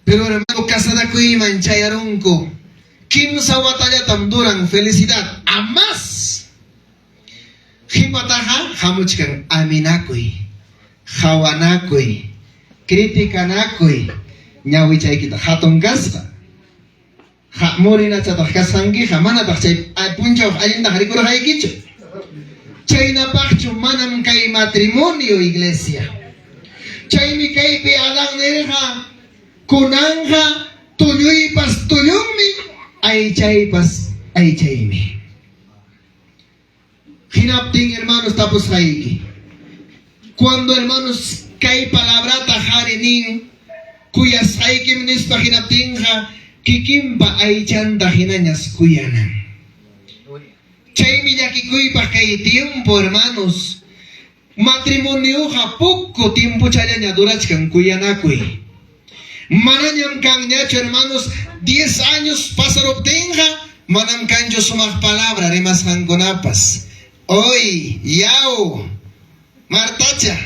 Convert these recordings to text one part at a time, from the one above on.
Pero hermano, casada kuy manchayarunko. Kimsa wataya tamduran felicidad. A más. Hipataha hamuchkan aminakuy. Hawanakuy. Kritikanakuy. Nyawichay kita hatong gasta. Ha morina chatah kasangi hamana tak chay punchaw alinda harikura haikicho. Chay napakchu manam kay matrimonio iglesia. Chay mi kay pi alang nerha kunanga tuyuy pas tuyungmi ay chay pas ay chaymi. Hinapting hermanos tapos haiki. Cuando hermanos kay palabrata harinin kuyas haikim nispa hinaptingha kikimba ay chanda hinanyas kuyanan. Chay miyakikuy pa kay tiempo hermanos. Matrimonio ha poco tiempo chaya nya durachkan kuyanakuy. Mananyam kang nyacho hermanos 10 años pasarobtenja manam kanjo sumag palabra rimas hangonapas. Hoy, yao, Martacha,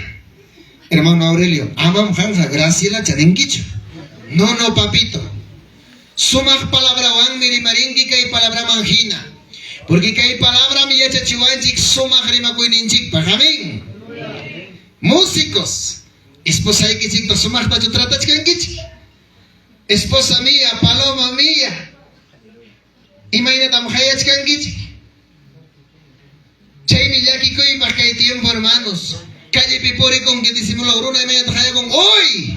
hermano Aurelio, amam hanja Graciela chadenquicho. No, papito. Sumag palabra wang miri maringi kay palabra manjina. Porque kay palabra mi yacha chiwanchik sumag rimakuy ninchik pa. Amén. Músicos. Esposa ikichik pa sumag pa chutratach kankichik. Esposa mía, paloma mía. Imayna tamhayach kankichik. Chay miyaki koy pa kay tiempo hermanos. Calle Pipori con que disimula uruna y media tajaya con ¡Hoy!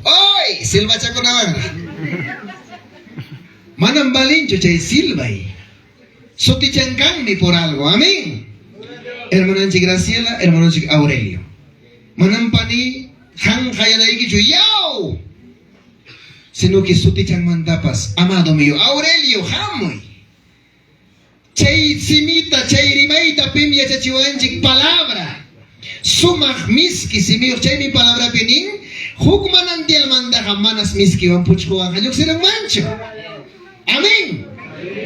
¡Hoy! Silva chaco navarra. Manam balincho chay silvay. Soti chancangmi por algo. Amén. Hermano Anchi Graciela, hermano Anchi Aurelio. Manam pani han hayanaiki chu yao. Sino que soti chang mandapas. Amado mío, Aurelio, hamoy. Chay simita, chay rimaita pimia chachiwanchik palabra. Sumag miski simir chay mi palabra penin. Hukmanan dial mandaha manas miski wan puchkuan hayok sirang mancho. Amen.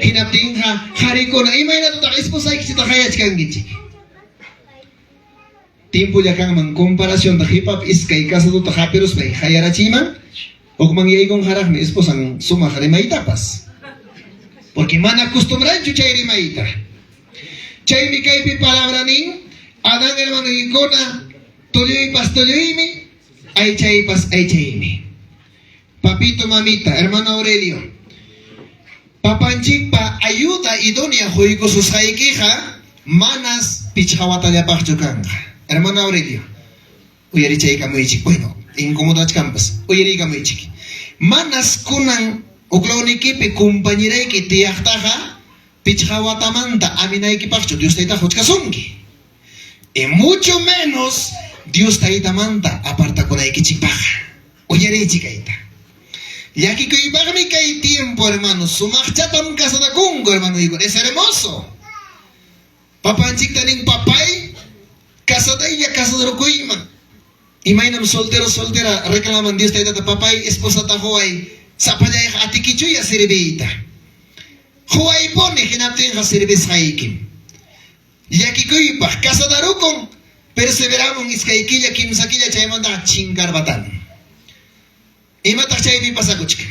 Hinaptingha hariko na imay na tutak esposa ikisita hayach kang gichik. Tiempo ya kang mang komparasyon ta hip hop is kay kasado ta hapiros pay hayarachiman. Hukmang yaigong harak ni esposang sumag rimaita pas. Porque man acostumbran chay rimaita. Chay mi kaypi palabra nin, adang hermano ikona, tuloy pas tuloymi, ay chay pas ay chaymi. Papito, mamita, hermano Aurelio, papanchik pa ayuda idonia huiko sus haikija, manas pichawataya pachukanga. Hermano Aurelio, uyari chay kamuichik, bueno, incomodach campas, uyari kamuichik. Manas kunang uklawnikipi kumpanyirayki tiyaktaja pichhawatamanta aminayki pakcho Dios taita hochkasunki. Y mucho menos Dios taitamanta aparta kunayki chikpaja. Uyaraychi kayta. Yaki kuybagmi kay tiempo hermano sumaqchatam kasadakungo hermano digo. Es hermoso. Papanchik taning papay kasadaya kasadarukuyman. Imaynam soltero soltera reclaman Dios taita papay esposa tahoay. Sapayay atikichuya sirbeita. Huay pone hinaptenja sirbes haikim. Yakikuypa kasadarukon perseveramon iskaykilla kimsakilla chaymanta chingarbatan. Imatak chaymi pasakuchka.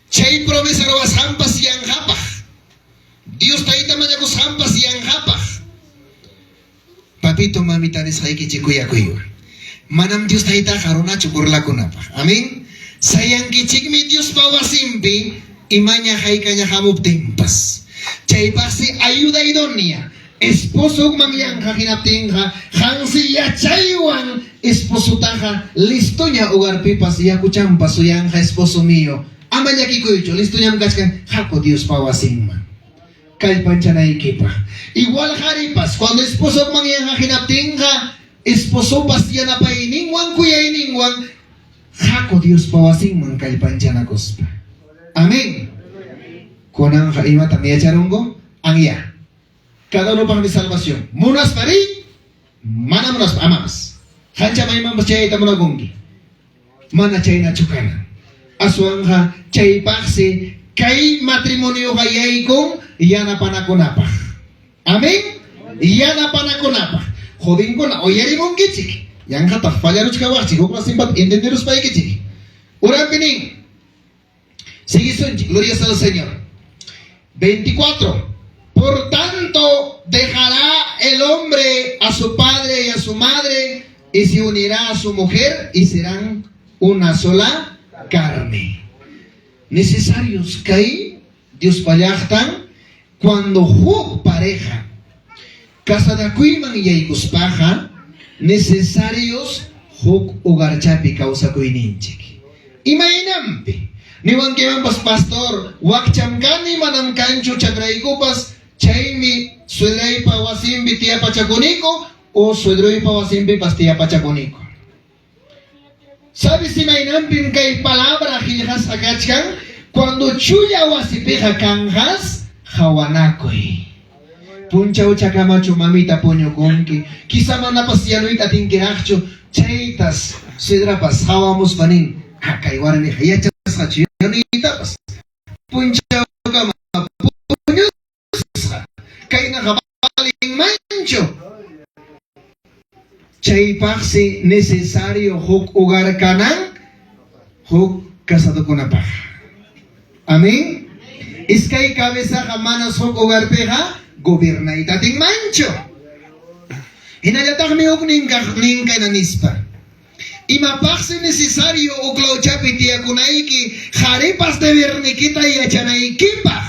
Chay promesa robas hampas yanhapaj. Dios taita mañakus hampas yanhapaj. Papito mamitanes haikichikuyakuyo. Manam Dios taita harunachu kurlakunapaj. Amén. Sayang kichikmi Dios pawasimpi imanya haikanya hamub tempas. Chay pasi ayuda idónea. Esposo mangyang hakinaptingha hansi ya chaywan esposo taja listonya ugar pipas ya kuchampa suyangha esposo mío. Amanya kikuycho listonya mkachkan hako Dios pawasimman. Kay panchana ikipa. Igual haripas cuando esposo mangyang hakinaptingha esposo pas yana pa iningwan kuya iningwan hako Dios pawasing man kay panchana kospa. Amén. Konang haima tamia charungo angya. Cada uno pang di salvación. Munas pari, mana munas amamas. Hancha may mambas chay tamuna gongi. Mana chay na chukana. Aswangha chay paksi kay matrimonio kayay kong yana panakunapa. Amén. Yana panakunapa. Jodin ko na oyari mong gichik. Yang kata fallaros kawachi, kung masimbat entenderos pa ikichik. Urapini. Sigue sonchi. Gloria al Señor. 24. Por tanto, dejará el hombre a su padre y a su madre y se unirá a su mujer y serán una sola carne. Necesarios que ahí Dios payachtan cuando jug pareja casa de cuiman y aycuspaja necesarios jug ugarchapi causa cuininchik. Imaginampi ni wankeman pastor wakchamkani manam kanchu chakraikupas chaymi suedraipa wasimbi tia pachakuniko o suedraipa wasimbi pastia pachakuniko. ¿Sabes si mainampi kay palabra hiljas agachkan cuando chuya wasipeja kanjas hawanakoy punchau chakamachu mamita puño konki quizá manapas yanuita tinkiracho chaitas suedrapas hawamos panin akaywarmi hayachas hachiyanitas punchau kama puño kay nakabaling mancho chaypaksi necesario huk ugar kanan huk casado con apaj. Amén. Iskay cabeza manos huk ugar peja gobierna itating mancho. Hinayatag mi huk ningkay nanispa. Imapaksi necesario uklaw chapiti akunaiki jaripas de vernikita y achanaikipaj.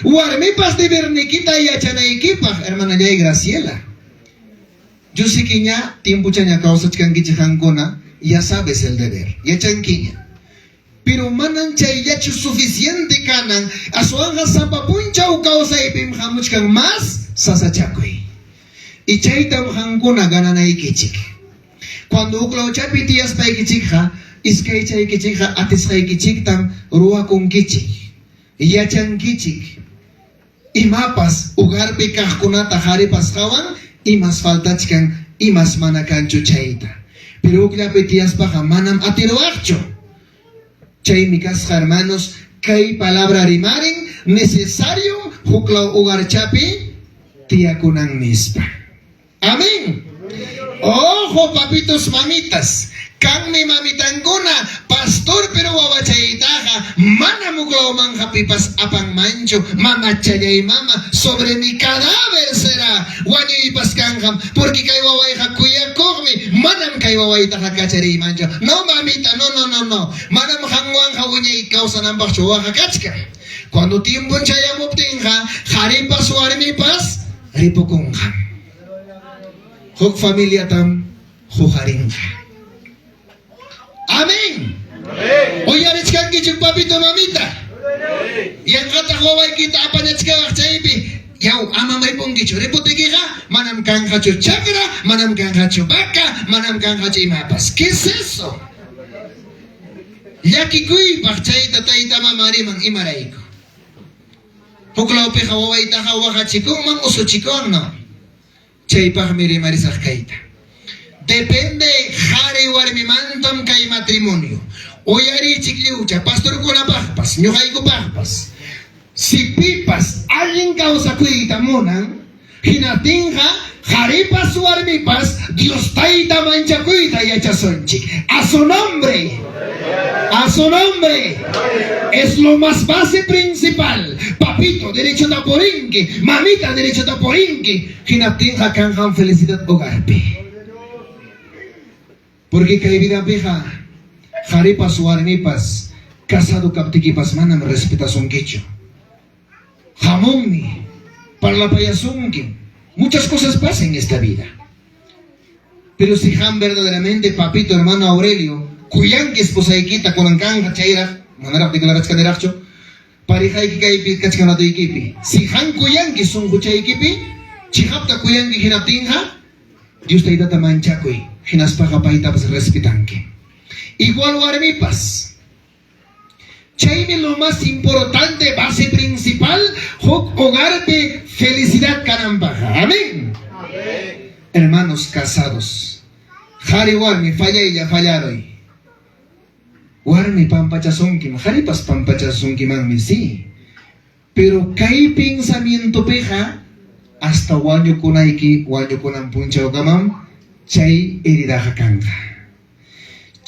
Warmipas de vernikita y achanaikipaj. Hermana Yay Graciela. Yo sé que ya tiempo chanya causa chikangichikankona, ya sabes el deber, ya chanquiña. Pero manan chay yachu suficiente kanan, a su anja sapapuncha o causa y pimhamuchkan más sasachakoy. Y chay tamhankona ganana ikichik. Cuando uklaw chapitias pa ikichikha, iskay chay ikichikha atisha ikichik tam ruwa kong kichik. Ya chankichik. Y mapas ugar pikahkunata haripas hawan, y más falta chican y más manacancho chaita. Pero que la petias paja manam atiroacho. Chay mi casa hermanos, kay palabra rimaren necesario jukla ugar chapi tiakunan mispa. Amén. Ojo papitos mamitas. Kang mi mamitanguna, pastor pero wawachayitaja, mana muklaw manjapipas apang mancho, mamachayay mama, sobre mi cadáver será, wanyuipas kangham, porque kay wawayja kuyakogmi, manam kay wawaytaja kachari mancho. No mamita, no, manam hangwang hawunyay kausa ng bakchuwaja kachka. Cuando tiempo chayamuptinja, haripas warmipas, ripukungham. Huk familia tam, huharinja. Amén. Oye, eres que papito mamita. Y en kata huawai kita apa nyatska chaipi. Yau ama mai ponggicho repotekiga manam kangacho chakra, manam kangacho baka, manam kangacho imapas. ¿Qué es eso? Yaki kui bakchai tataita mamari mang imaraiko. Huklaw pe huawai ta hawa chikong mang uso chikong no. Chay pa miri marisak kaita. Depende jare warmi mantam kay matrimonio. Oyari chikliucha, pastor ko na pahpas, nyo kay ko pahpas. Si pipas, alguien causa kuita monan, hinatinga, jaripas warmipas, Dios taita mancha kuita y achasonchi. A su nombre. A su nombre. Es lo más base principal. Papito, derecho da porinki. Mamita, derecho da porinki. Hinatinga kanjan felicidad hogarpi. Porque kay vida peja, jaripas warmipas, casado kaptikipas manam respetasun kicho. Jamón parlapayasunki. Muchas cosas pasan en esta vida. Pero si han verdaderamente, papito, hermano Aurelio, kuyanki esposa ikita con ankanja chaira, manarap declaras caneracho, pareja ikikaipi kachkanato ikipi. Si han kuyanki sun kucha ikipi, chihapta kuyanki hinaptinja, Dios te da tamanchakoy. Hinaspaja paitapas respetanque. Igual warmipas. Chayme lo más importante, base principal, hogar de felicidad canambaja. Amén. Amén. Hermanos casados. Jari warmi falla ella fallar hoy. Warmi pampachasonkim, jaripas pampachasonkim mami sí. Pero kay pensamiento peja hasta wanyo kunaiki, wanyo kunam puncha ogamam. Chay heridaja kanga.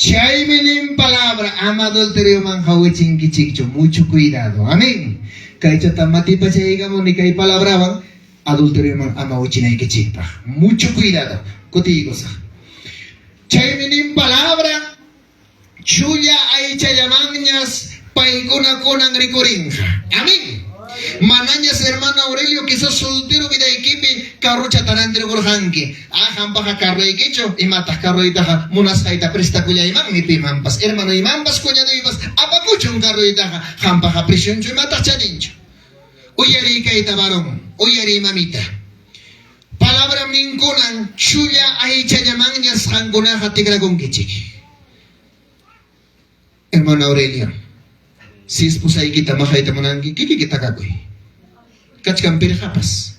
Chaymenin palabra, ama adulterio man hawichin kichikcho, mucho cuidado. Amén. Kaichata matipa chaygamo ni kay palabraban, adulterio man ama uchinay kichikpa. Mucho cuidado. Contigo sa. Chaymenin palabra, chuya ay chayamanyas, paikuna kunang rikurinja. Amén. Manañas hermano Aurelio quizás soltero vida equipe carrocha tanandre gorjanque baja carro equicho y matas carro y taja munas haita presta cuya imam mi pimampas hermano imampas cuñado ibas apacucho un carro y taja jampaja prisión y matas chanincho uyari kaita varón uyari mamita palabra ninkunan chuya aicha llamañas jangunaja tigra con kichiki hermano Aurelio si es pues ahí kita maja ita monangi kiki kita kakui kachkampir japas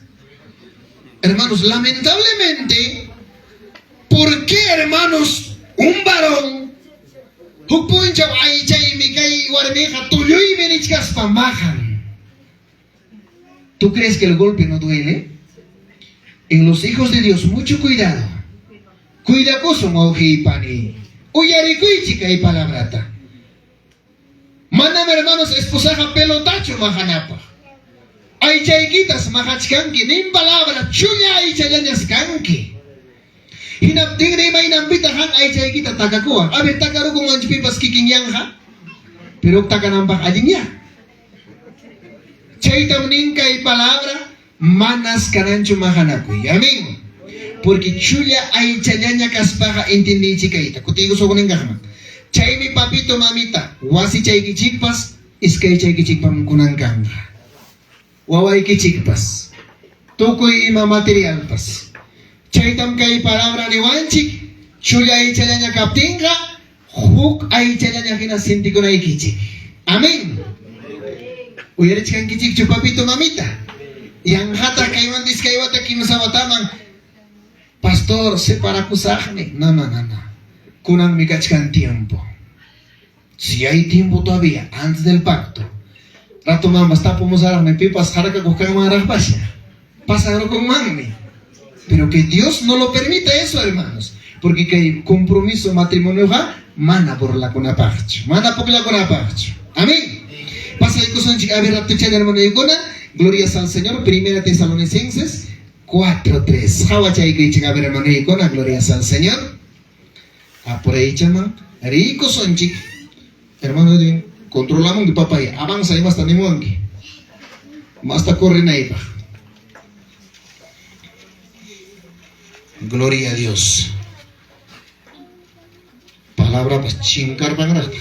hermanos lamentablemente ¿por qué hermanos un varón hupuncha aicha y mikai guarmeja tuyo y menichkas pamajan? ¿Tú crees que el golpe no duele? En los hijos de Dios mucho cuidado cuida cosa mauji pani uyarikuy chica y palabrata. Manam hermanos esposaja pelotacho majanapa. Ay chayquitas majachkanki, nin palabra, chuya ay chayañas kanki. Hinaptigre may nampita han ay chayquita takakua. A ver, takaro kung anchipipas kikinyanja. Pero takanambak alinya. Chaytam ninka y palabra, manas kanancho majanakuy. Amén. Porque chuya ay chayaña kaspaja entendí chicaita. Kutigo so kunengahman. Chay mi papito mamita, wasi chay kichikpas, iskay chay kichikpam kunangkanga. Waway kichikpas, tukoy ima materialpas. Chay tam kay palabra ni wanchik, chuya ay chayanya kaptinga, huk ay chayanya kinasinti ko na ikichik. Amen. Uyarich kang kichik chu papito mamita. Yang hata kay mandis kay wata kinusawatamang, pastor, separa kusahne. No. Kunang mikachkan tiempo. Si hay tiempo todavía, antes del pacto, rato mambas tapos a me pipas jaraka buscar más pásalo con mami. Pero que Dios no lo permita eso, hermanos, porque que hay compromiso matrimonio va, mana por la conapacho, mana por la conapacho. Amén. Pasa ahí con chica, a ver, ratucha de hermano y cona, gloria al Señor, 1 Tesalonicenses 4:3. Hawachay que chica, a ver, hermano y cona, gloria al Señor. Por ahí chama, rico son chicos, hermano de controlamos de papaya, avanza ahí más tan imongi, más ta corren ahí pa. Gloria a Dios. Palabra pues chingar bangrata.